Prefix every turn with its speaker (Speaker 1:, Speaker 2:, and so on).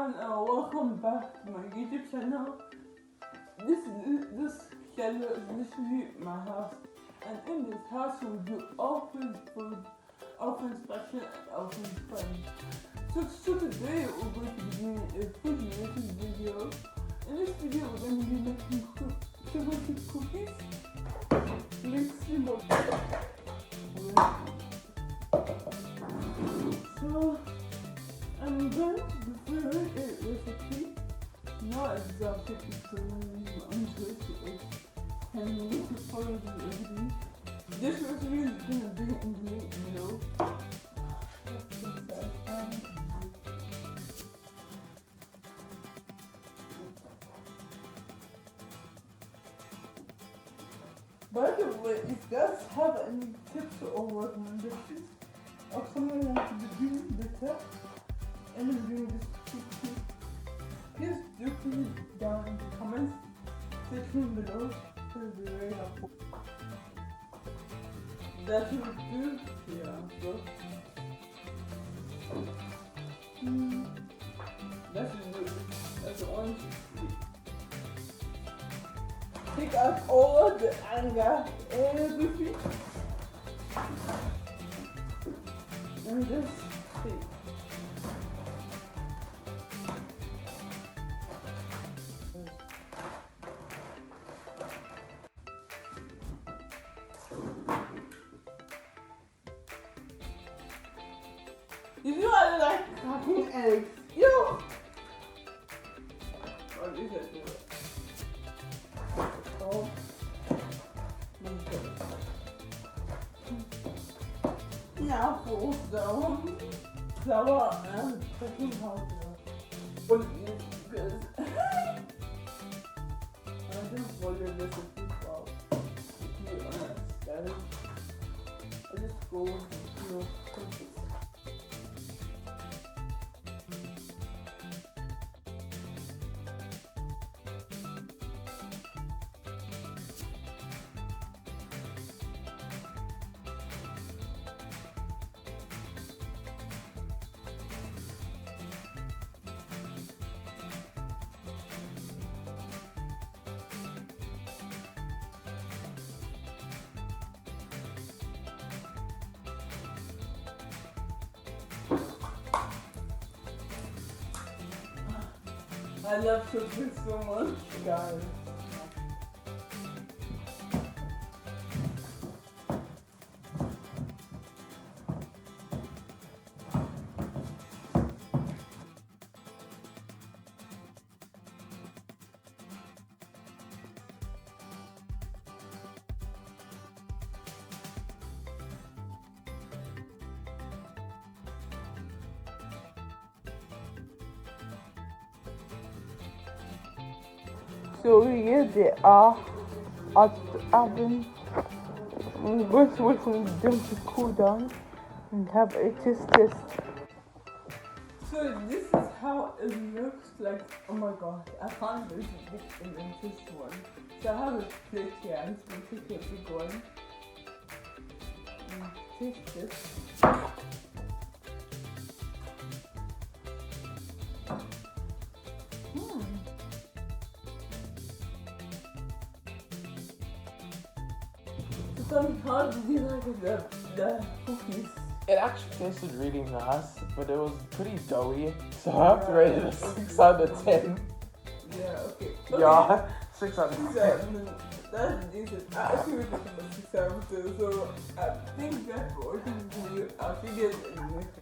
Speaker 1: everyone, welcome back to my YouTube channel. This channel is literally my house, and in this house we do orphan food, orphan special, and orphan fun. So today we're going to be doing a food related video. In this video we're going to be making chocolate chip cookies. Let's see what. So I'm going to prepare a recipe, not exactly because I'm interested and you need to follow the recipe. This recipe is going to be in the link below. By the way, if you guys have any tips or recommendations of something that you could do better and doing this cookie, please do put it down in the comments section below. It will be very helpful. That will do. Yeah, so that's good. That's the orange. Take out all the anger, everything, and just see. You know I like cracking eggs. Yo! What is it? Oh my god. Now for the flour and cooking powder. What it is because I don't follow the recipe well. To be honest, guys. I just go with cookies. I love cooking so much, guys. So here they are at the oven. I'm going to wait for them to cool down and have a test. So this is how it looks like. Oh my god, I can't believe this this one. So I have a plate here. I'm just going to take a big one and taste this. So how did you like the cookies?
Speaker 2: It actually tasted really nice, but it was pretty doughy, so I have to rate it a 6 out of 10.
Speaker 1: Yeah, okay.
Speaker 2: Yeah, 6 out of 10.
Speaker 1: That's decent. I actually rated it a 6 out of 10, so I think that's what we can do. I'll figure it in the next